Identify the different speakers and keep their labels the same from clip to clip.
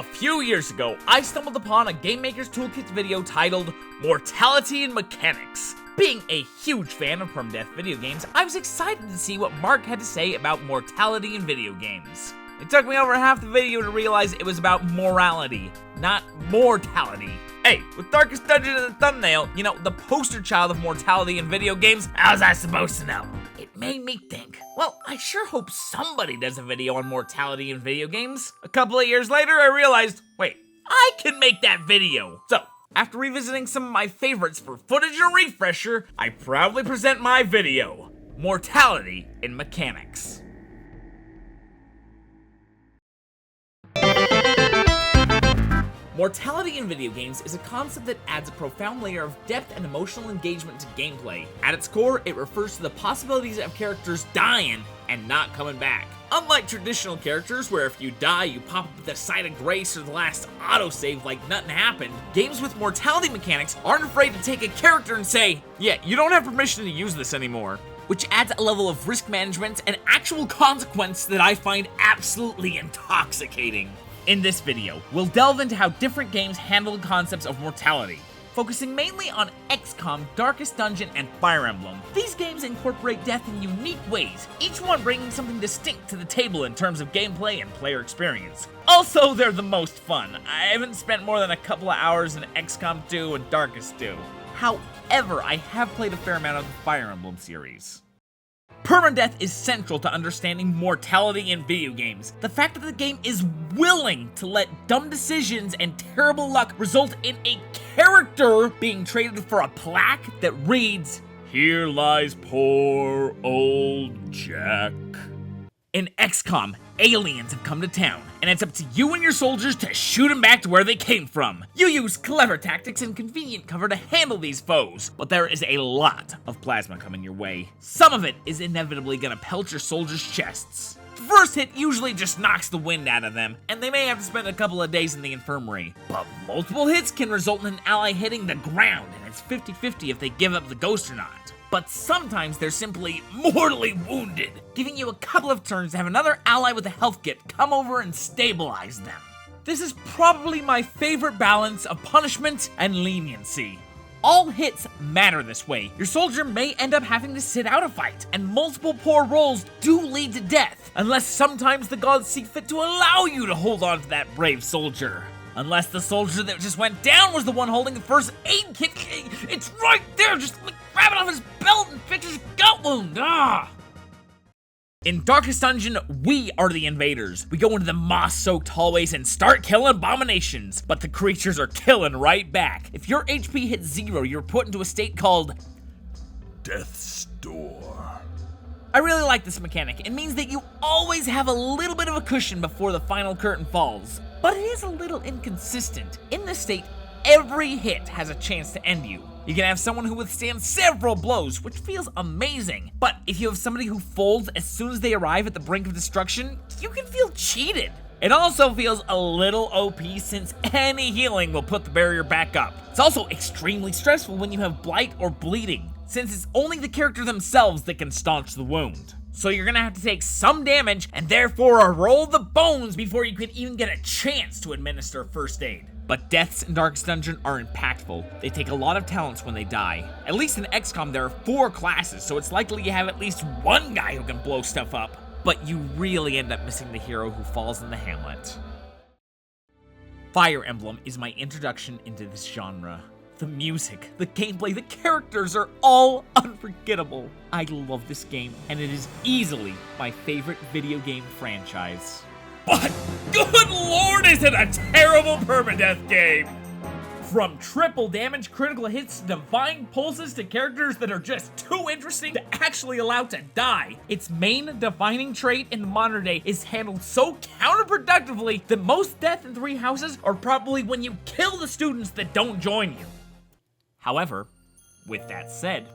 Speaker 1: A few years ago, I stumbled upon a Game Maker's Toolkit video titled Mortality and Mechanics. Being a huge fan of Permadeath video games, I was excited to see what Mark had to say about mortality in video games. It took me over half the video to realize it was about morality, not mortality. Hey, with Darkest Dungeon in the thumbnail, you know, the poster child of mortality in video games, how was I supposed to know? It made me think, well, I sure hope somebody does a video on mortality in video games. A couple of years later, I realized, wait, I can make that video. So, after revisiting some of my favorites for footage and refresher, I proudly present my video, Mortality in Mechanics. Mortality in video games is a concept that adds a profound layer of depth and emotional engagement to gameplay. At its core, it refers to the possibilities of characters dying and not coming back. Unlike traditional characters, where if you die, you pop up with the Sight of Grace or the last autosave like nothing happened, games with mortality mechanics aren't afraid to take a character and say, yeah, you don't have permission to use this anymore. Which adds a level of risk management and actual consequence that I find absolutely intoxicating. In this video, we'll delve into how different games handle the concepts of mortality, focusing mainly on XCOM, Darkest Dungeon, and Fire Emblem. These games incorporate death in unique ways, each one bringing something distinct to the table in terms of gameplay and player experience. Also, they're the most fun. I haven't spent more than a couple of hours in XCOM 2 and Darkest 2. However, I have played a fair amount of the Fire Emblem series. Permadeath is central to understanding mortality in video games. The fact that the game is willing to let dumb decisions and terrible luck result in a character being traded for a plaque that reads, "Here lies poor old Jack." In XCOM, aliens have come to town, and it's up to you and your soldiers to shoot them back to where they came from. You use clever tactics and convenient cover to handle these foes, but there is a lot of plasma coming your way. Some of it is inevitably gonna pelt your soldiers' chests. The first hit usually just knocks the wind out of them, and they may have to spend a couple of days in the infirmary. But multiple hits can result in an ally hitting the ground, and it's 50-50 if they give up the ghost or not. But sometimes they're simply mortally wounded, giving you a couple of turns to have another ally with a health kit come over and stabilize them. This is probably my favorite balance of punishment and leniency. All hits matter this way. Your soldier may end up having to sit out a fight, and multiple poor rolls do lead to death, unless sometimes the gods see fit to allow you to hold on to that brave soldier. Unless the soldier that just went down was the one holding the first aid kit. It's right there, just grab it off his belt and fix his gut wound. In Darkest Dungeon, we are the invaders. We go into the moss-soaked hallways and start killing abominations, but the creatures are killing right back. If your HP hits 0, you're put into a state called Death's Door. I really like this mechanic. It means that you always have a little bit of a cushion before the final curtain falls. But it is a little inconsistent. In this state, every hit has a chance to end you. You can have someone who withstands several blows, which feels amazing. But if you have somebody who folds as soon as they arrive at the brink of destruction, you can feel cheated. It also feels a little OP since any healing will put the barrier back up. It's also extremely stressful when you have blight or bleeding, since it's only the character themselves that can staunch the wound. So you're gonna have to take some damage and therefore roll the bones before you can even get a chance to administer first aid. But deaths in Darkest Dungeon are impactful. They take a lot of talents when they die. At least in XCOM there are 4 classes, so it's likely you have at least one guy who can blow stuff up. But you really end up missing the hero who falls in the hamlet. Fire Emblem is my introduction into this genre. The music, the gameplay, the characters are all unforgettable. I love this game, and it is easily my favorite video game franchise. But good lord, is it a terrible Permadeath game! From triple damage, critical hits, divine pulses to characters that are just too interesting to actually allow to die. Its main defining trait in the modern day is handled so counterproductively that most death in 3 houses are probably when you kill the students that don't join you. However, with that said,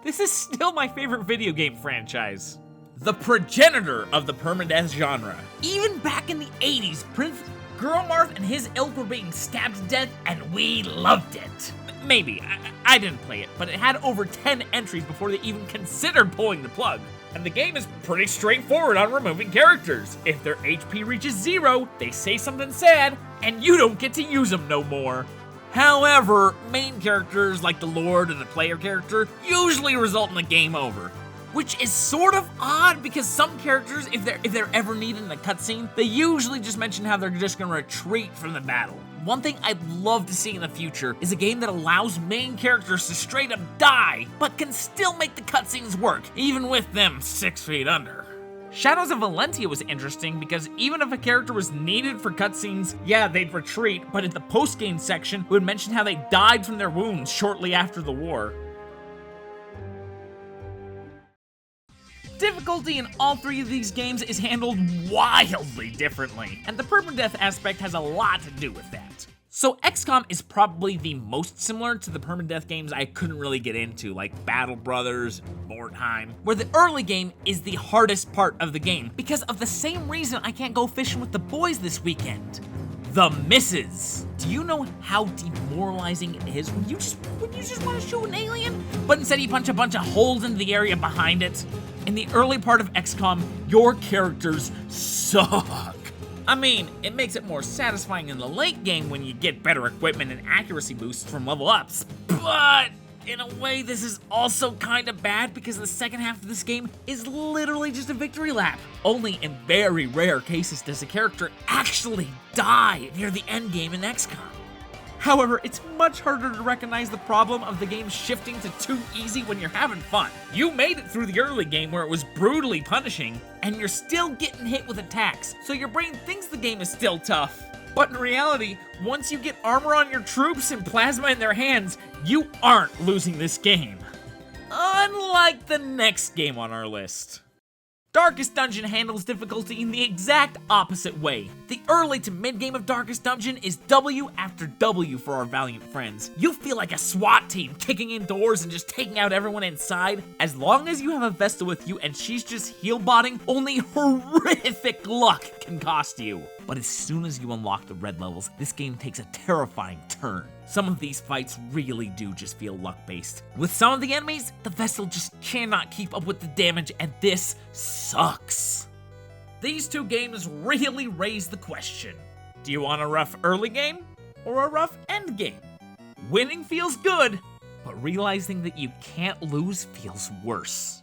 Speaker 1: this is still my favorite video game franchise. The progenitor of the Permadeath genre. Even back in the 80s, Prince Gurmarth and his ilk were being stabbed to death, and we loved it. Maybe, I didn't play it, but it had over 10 entries before they even considered pulling the plug. And the game is pretty straightforward on removing characters. If their HP reaches 0, they say something sad, and you don't get to use them no more. However, main characters like the Lord and the player character usually result in the game over. Which is sort of odd because some characters, if they're ever needed in a cutscene, they usually just mention how they're just gonna retreat from the battle. One thing I'd love to see in the future is a game that allows main characters to straight up die, but can still make the cutscenes work, even with them 6 feet under. Shadows of Valentia was interesting because even if a character was needed for cutscenes, yeah, they'd retreat, but in the post-game section, it would mention how they died from their wounds shortly after the war. Difficulty in all 3 of these games is handled wildly differently, and the permadeath aspect has a lot to do with that. So XCOM is probably the most similar to the permadeath games I couldn't really get into, like Battle Brothers, Mordheim, where the early game is the hardest part of the game, because of the same reason I can't go fishing with the boys this weekend. The misses. Do you know how demoralizing it is when you just want to shoot an alien, but instead you punch a bunch of holes into the area behind it? In the early part of XCOM, your characters suck. I mean, it makes it more satisfying in the late game when you get better equipment and accuracy boosts from level ups, but in a way this is also kinda bad because the second half of this game is literally just a victory lap. Only in very rare cases does a character actually die near the end game in XCOM. However, it's much harder to recognize the problem of the game shifting to too easy when you're having fun. You made it through the early game where it was brutally punishing, and you're still getting hit with attacks, so your brain thinks the game is still tough. But in reality, once you get armor on your troops and plasma in their hands, you aren't losing this game. Unlike the next game on our list. Darkest Dungeon handles difficulty in the exact opposite way. The early to mid game of Darkest Dungeon is W after W for our valiant friends. You feel like a SWAT team kicking in doors and just taking out everyone inside. As long as you have a Vesta with you and she's just heal-botting, only horrific luck can cost you. But as soon as you unlock the red levels, this game takes a terrifying turn. Some of these fights really do just feel luck-based. With some of the enemies, the vessel just cannot keep up with the damage, and this sucks. These 2 games really raise the question. Do you want a rough early game or a rough end game? Winning feels good, but realizing that you can't lose feels worse.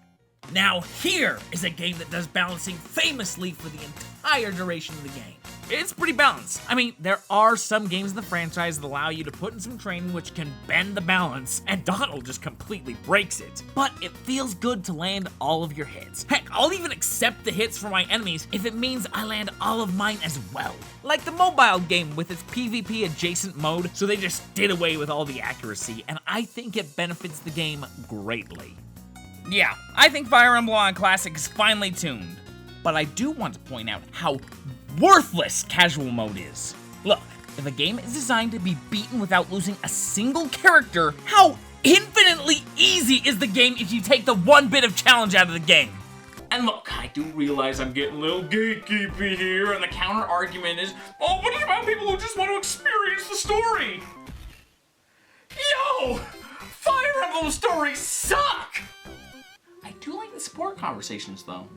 Speaker 1: Now here is a game that does balancing famously for the entire duration of the game. It's pretty balanced. I mean, there are some games in the franchise that allow you to put in some training which can bend the balance, and Donald just completely breaks it. But it feels good to land all of your hits. Heck, I'll even accept the hits from my enemies if it means I land all of mine as well. Like the mobile game with its PvP adjacent mode, so they just did away with all the accuracy, and I think it benefits the game greatly. Yeah, I think Fire Emblem on Classic is finely tuned. But I do want to point out how worthless casual mode is. Look, if a game is designed to be beaten without losing a single character, how infinitely easy is the game if you take the one bit of challenge out of the game? And look, I do realize I'm getting a little gatekeepy here, and the counter argument is, oh, what about people who just want to experience the story? Yo! Fire Emblem stories suck! I do like the support conversations, though.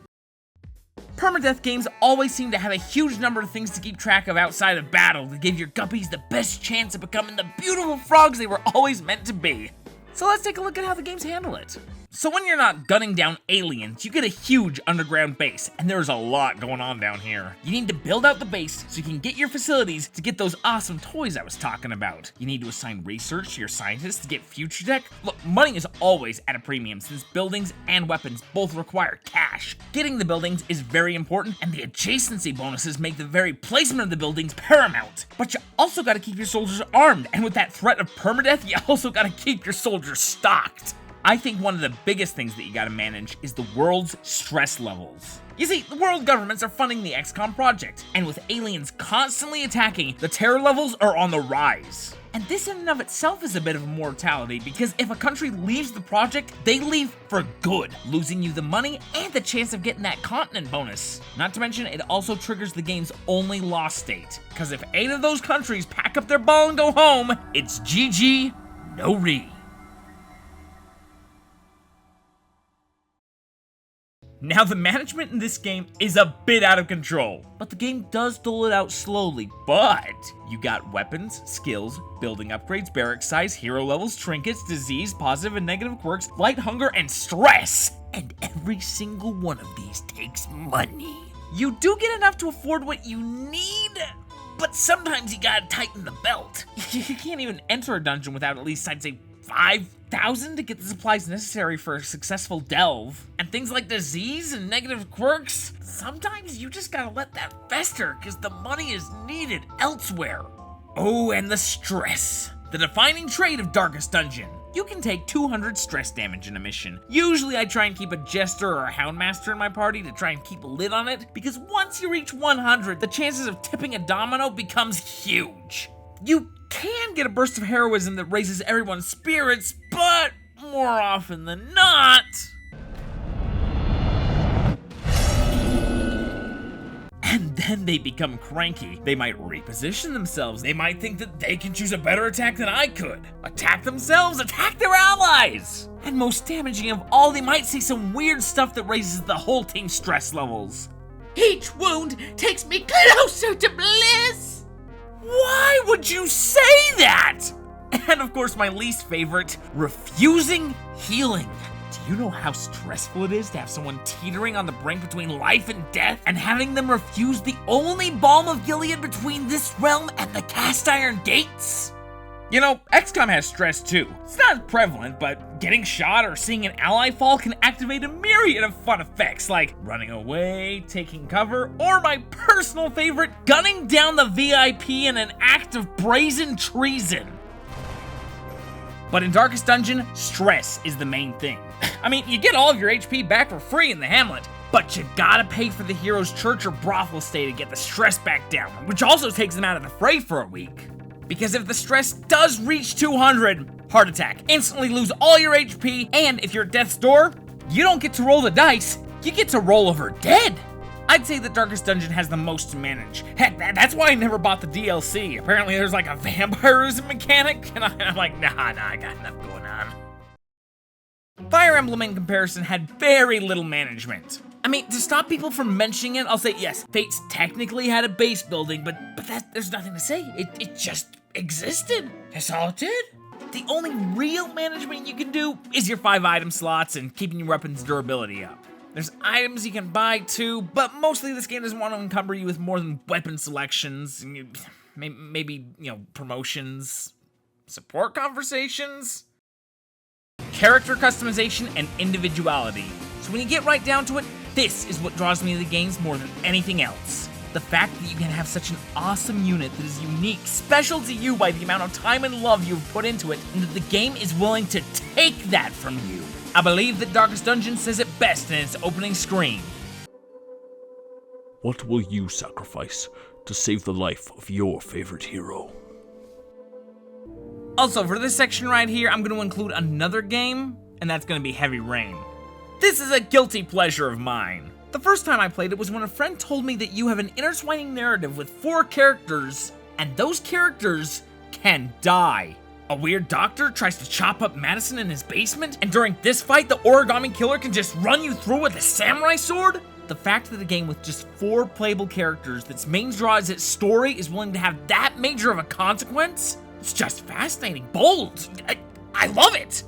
Speaker 1: Permadeath games always seem to have a huge number of things to keep track of outside of battle to give your guppies the best chance of becoming the beautiful frogs they were always meant to be. So let's take a look at how the games handle it. So when you're not gunning down aliens, you get a huge underground base, and there's a lot going on down here. You need to build out the base so you can get your facilities to get those awesome toys I was talking about. You need to assign research to your scientists to get future tech. Look, money is always at a premium since buildings and weapons both require cash. Getting the buildings is very important, and the adjacency bonuses make the very placement of the buildings paramount. But you also gotta keep your soldiers armed, and with that threat of permadeath, you also gotta keep your soldiers stocked. I think one of the biggest things that you gotta manage is the world's stress levels. You see, the world governments are funding the XCOM project, and with aliens constantly attacking, the terror levels are on the rise. And this in and of itself is a bit of a mortality, because if a country leaves the project, they leave for good, losing you the money and the chance of getting that continent bonus. Not to mention, it also triggers the game's only loss state, because if 8 of those countries pack up their ball and go home, it's GG, no re. Now, the management in this game is a bit out of control, but the game does dole it out slowly. But you got weapons, skills, building upgrades, barrack size, hero levels, trinkets, disease, positive and negative quirks, light, hunger, and stress. And every single one of these takes money. You do get enough to afford what you need, but sometimes you gotta tighten the belt. You can't even enter a dungeon without at least, I'd say, 5,000 to get the supplies necessary for a successful delve. And things like disease and negative quirks, sometimes you just gotta let that fester because the money is needed elsewhere. Oh, and the stress. The defining trait of Darkest Dungeon. You can take 200 stress damage in a mission. Usually I try and keep a jester or a houndmaster in my party to try and keep a lid on it, because once you reach 100, the chances of tipping a domino becomes huge. You can get a burst of heroism that raises everyone's spirits, but more often than not, and then they become cranky. They might reposition themselves. They might think that they can choose a better attack than I could. Attack themselves, attack their allies! And most damaging of all, they might say some weird stuff that raises the whole team's stress levels.
Speaker 2: Each wound takes me closer to bliss!
Speaker 1: Why would you say that? And of course, my least favorite, refusing healing. Do you know how stressful it is to have someone teetering on the brink between life and death and having them refuse the only balm of Gilead between this realm and the cast iron gates? You know, XCOM has stress too. It's not prevalent, but getting shot or seeing an ally fall can activate a myriad of fun effects like running away, taking cover, or my personal favorite, gunning down the VIP in an act of brazen treason. But in Darkest Dungeon, stress is the main thing. I mean, you get all of your HP back for free in the Hamlet, but you gotta pay for the hero's church or brothel stay to get the stress back down, which also takes them out of the fray for a week. Because if the stress does reach 200, heart attack, instantly lose all your HP, and if you're at death's door, you don't get to roll the dice, you get to roll over dead. I'd say that Darkest Dungeon has the most to manage. Heck, that's why I never bought the DLC. Apparently there's like a vampirism mechanic, and I'm like, nah, I got enough going on. Fire Emblem in comparison had very little management. I mean, to stop people from mentioning it, I'll say yes, Fates technically had a base building, but there's nothing to say. It just existed. That's all it did. The only real management you can do is your 5 item slots and keeping your weapon's durability up. There's items you can buy too, but mostly this game doesn't want to encumber you with more than weapon selections, maybe, promotions, support conversations, character customization, and individuality. So when you get right down to it, this is what draws me to the games more than anything else. The fact that you can have such an awesome unit that is unique, special to you by the amount of time and love you've put into it, and that the game is willing to take that from you. I believe that Darkest Dungeon says it best in its opening screen.
Speaker 3: What will you sacrifice to save the life of your favorite hero?
Speaker 1: Also, for this section right here, I'm going to include another game, and that's going to be Heavy Rain. This is a guilty pleasure of mine. The first time I played it was when a friend told me that you have an intertwining narrative with 4 characters, and those characters can die. A weird doctor tries to chop up Madison in his basement, and during this fight, the origami killer can just run you through with a samurai sword? The fact that a game with just 4 playable characters that's main draw is its story is willing to have that major of a consequence? It's just fascinating, bold. I love it!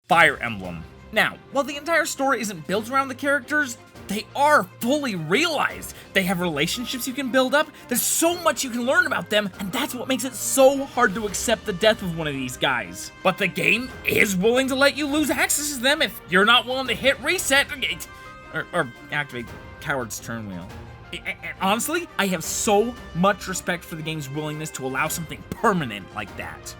Speaker 1: Fire Emblem. Now, while the entire story isn't built around the characters, they are fully realized. They have relationships you can build up, there's so much you can learn about them, and that's what makes it so hard to accept the death of one of these guys. But the game is willing to let you lose access to them if you're not willing to hit reset or activate Coward's Turn Wheel. And honestly, I have so much respect for the game's willingness to allow something permanent like that.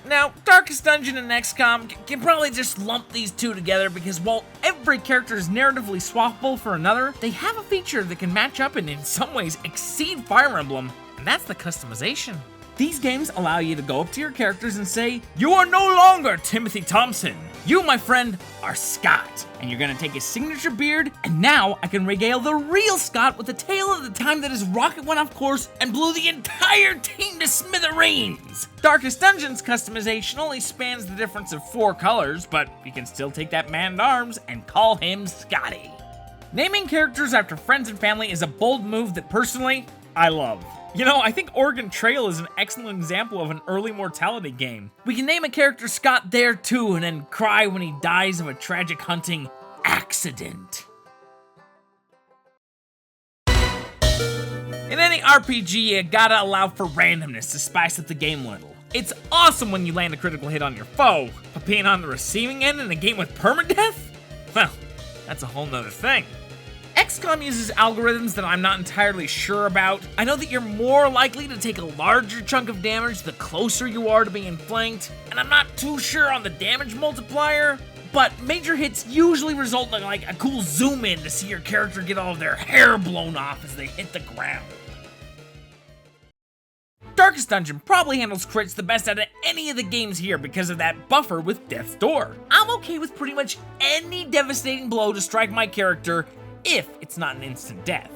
Speaker 1: Now, Darkest Dungeon and XCOM can probably just lump these two together because while every character is narratively swappable for another, they have a feature that can match up and in some ways exceed Fire Emblem, and that's the customization. These games allow you to go up to your characters and say, "You are no longer Timothy Thompson. You, my friend, are Scott." And you're gonna take his signature beard, and now I can regale the real Scott with the tale of the time that his rocket went off course and blew the entire team to smithereens. Darkest Dungeon's customization only spans the difference of 4 colors, but you can still take that man-at-arms and call him Scotty. Naming characters after friends and family is a bold move that personally, I love. You know, I think Oregon Trail is an excellent example of an early Mortality game. We can name a character Scott there too, and then cry when he dies of a tragic hunting accident. In any RPG, you gotta allow for randomness to spice up the game a little. It's awesome when you land a critical hit on your foe, but being on the receiving end in a game with permadeath? Well, that's a whole nother thing. XCOM uses algorithms that I'm not entirely sure about. I know that you're more likely to take a larger chunk of damage the closer you are to being flanked, and I'm not too sure on the damage multiplier, but major hits usually result in like a cool zoom in to see your character get all of their hair blown off as they hit the ground. Darkest Dungeon probably handles crits the best out of any of the games here because of that buffer with Death's Door. I'm okay with pretty much any devastating blow to strike my character if it's not an instant death.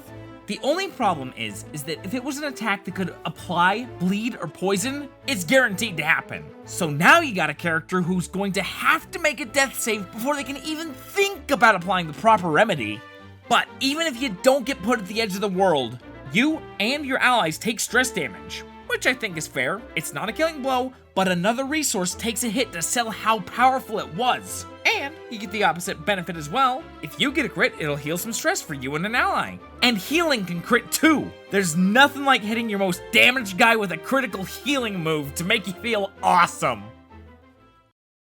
Speaker 1: The only problem is that if it was an attack that could apply, bleed, or poison, it's guaranteed to happen. So now you got a character who's going to have to make a death save before they can even think about applying the proper remedy. But even if you don't get put at the edge of the world, you and your allies take stress damage, which I think is fair. It's not a killing blow, but another resource takes a hit to sell how powerful it was. And you get the opposite benefit as well. If you get a crit, it'll heal some stress for you and an ally. And healing can crit too. There's nothing like hitting your most damaged guy with a critical healing move to make you feel awesome.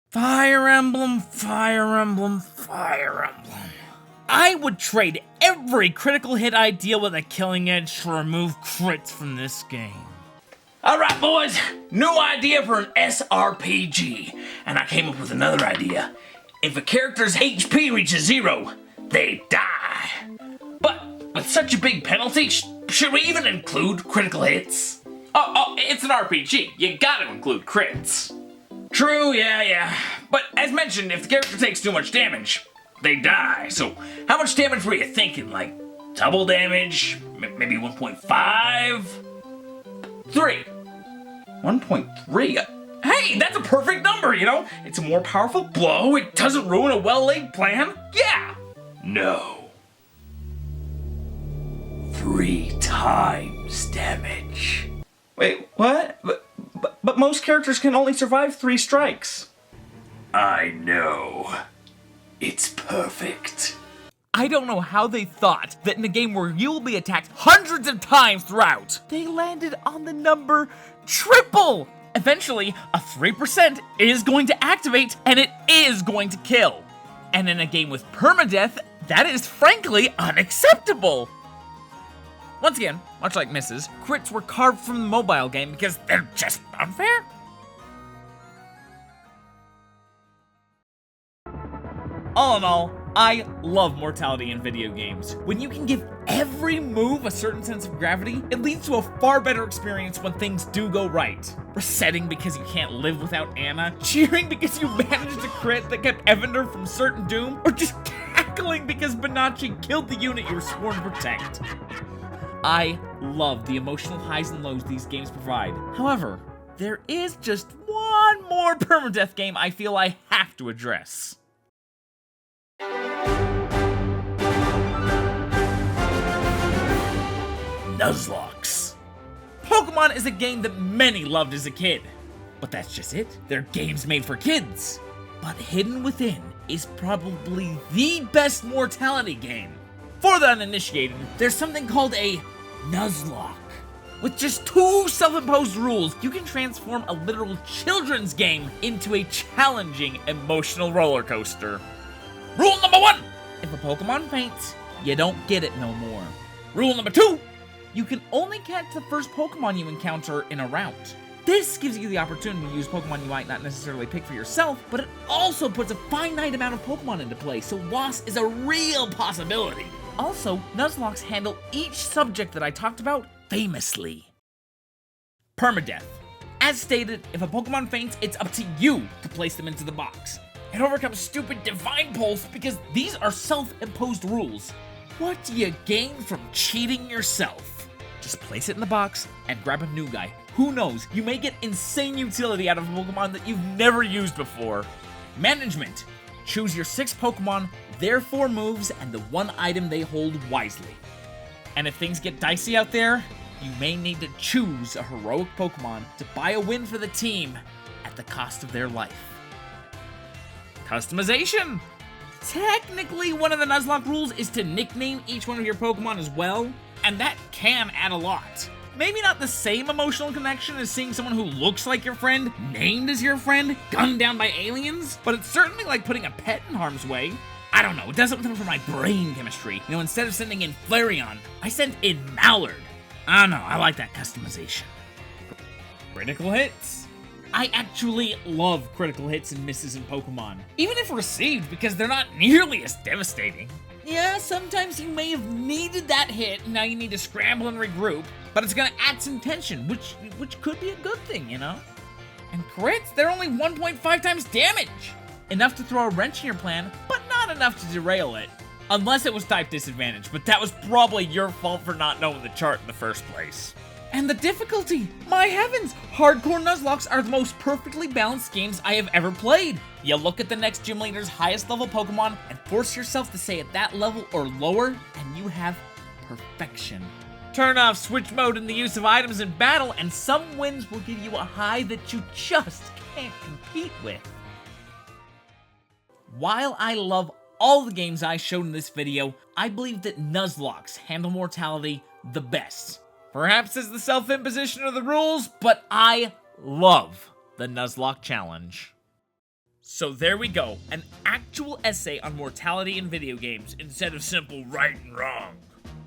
Speaker 1: Fire Emblem, Fire Emblem, Fire Emblem. I would trade every critical hit I deal with a killing edge to remove crits from this game.
Speaker 3: Alright boys, new idea for an SRPG, and I came up with another idea. If a character's HP reaches 0, they die. But with such a big penalty, should we even include critical hits?
Speaker 1: Oh, it's an RPG. You gotta include crits.
Speaker 3: True, yeah. But as mentioned, if the character takes too much damage, they die. So how much damage were you thinking? Like double damage? Maybe 1.5? 3. 1.3? Hey, that's a perfect number, you know? It's a more powerful blow, it doesn't ruin a well-laid plan. Yeah! No. 3 times damage. Wait, what? But most characters can only survive 3 strikes. I know. It's perfect.
Speaker 1: I don't know how they thought that in a game where you'll be attacked hundreds of times throughout, they landed on the number triple. Eventually, a 3% is going to activate, and it is going to kill. And in a game with permadeath, that is frankly unacceptable. Once again, much like Mrs., crits were carved from the mobile game because they're just unfair. All in all, I love Mortality in video games. When you can give every move a certain sense of gravity, it leads to a far better experience when things do go right. Resetting because you can't live without Anna, cheering because you managed a crit that kept Evander from certain doom, or just cackling because Bonacci killed the unit you were sworn to protect. I love the emotional highs and lows these games provide. However, there is just one more permadeath game I feel I have to address. Nuzlocke. Pokemon is a game that many loved as a kid. But that's just it. They're games made for kids. But hidden within is probably the best Mortality game. For the uninitiated, there's something called a Nuzlocke. With just 2 self-imposed rules, you can transform a literal children's game into a challenging emotional roller coaster. Rule number 1! If a Pokemon faints, you don't get it no more. Rule number 2! You can only catch the first Pokemon you encounter in a round. This gives you the opportunity to use Pokemon you might not necessarily pick for yourself, but it also puts a finite amount of Pokemon into play, so loss is a real possibility. Also, Nuzlocke handle each subject that I talked about famously. Permadeath. As stated, if a Pokemon faints, it's up to you to place them into the box. And overcome stupid Divine Pulse because these are self-imposed rules. What do you gain from cheating yourself? Just place it in the box and grab a new guy. Who knows, you may get insane utility out of a Pokemon that you've never used before. Management. Choose your 6 Pokemon, their 4 moves, and the 1 item they hold wisely. And if things get dicey out there, you may need to choose a heroic Pokemon to buy a win for the team at the cost of their life. Customization! Technically, one of the Nuzlocke rules is to nickname each one of your Pokemon as well, and that can add a lot. Maybe not the same emotional connection as seeing someone who looks like your friend, named as your friend, gunned down by aliens, but it's certainly like putting a pet in harm's way. I don't know, it does something for my brain chemistry. You know, instead of sending in Flareon, I sent in Mallard. I don't know, I like that customization. Critical hits. I actually love critical hits and misses in Pokemon, even if received, because they're not nearly as devastating. Yeah, sometimes you may have needed that hit, and now you need to scramble and regroup, but it's gonna add some tension, which could be a good thing, you know? And crits, they're only 1.5 times damage! Enough to throw a wrench in your plan, but not enough to derail it. Unless it was type disadvantage, but that was probably your fault for not knowing the chart in the first place. And the difficulty! My heavens! Hardcore Nuzlocks are the most perfectly balanced games I have ever played! You look at the next gym leader's highest level Pokemon and force yourself to stay at that level or lower, and you have perfection. Turn off switch mode in the use of items in battle, and some wins will give you a high that you just can't compete with. While I love all the games I showed in this video, I believe that Nuzlocke handle Mortality the best. Perhaps it's the self-imposition of the rules, but I love the Nuzlocke challenge. So there we go, an actual essay on mortality in video games instead of simple right and wrong.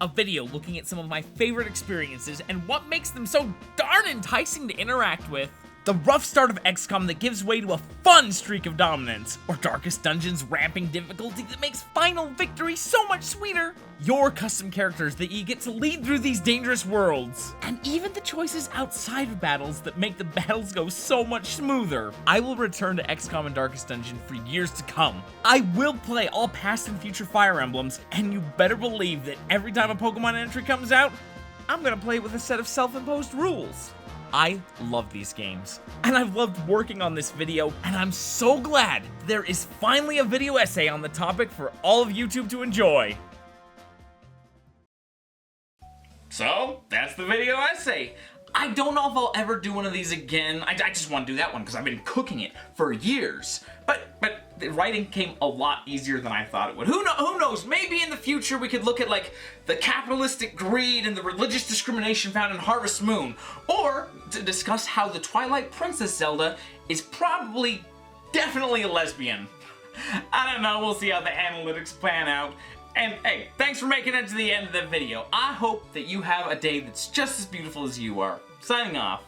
Speaker 1: A video looking at some of my favorite experiences and what makes them so darn enticing to interact with. The rough start of XCOM that gives way to a fun streak of dominance, or Darkest Dungeon's ramping difficulty that makes final victory so much sweeter, your custom characters that you get to lead through these dangerous worlds, and even the choices outside of battles that make the battles go so much smoother. I will return to XCOM and Darkest Dungeon for years to come. I will play all past and future Fire Emblems, and you better believe that every time a Pokemon entry comes out, I'm gonna play it with a set of self-imposed rules. I love these games, and I've loved working on this video, and I'm so glad there is finally a video essay on the topic for all of YouTube to enjoy. So, that's the video essay. I don't know if I'll ever do one of these again. I just want to do that one because I've been cooking it for years. But the writing came a lot easier than I thought it would. Who knows? Maybe in the future we could look at like the capitalistic greed and the religious discrimination found in Harvest Moon, or to discuss how the Twilight Princess Zelda is probably, definitely a lesbian. I don't know. We'll see how the analytics pan out. And hey, thanks for making it to the end of the video. I hope that you have a day that's just as beautiful as you are. Signing off.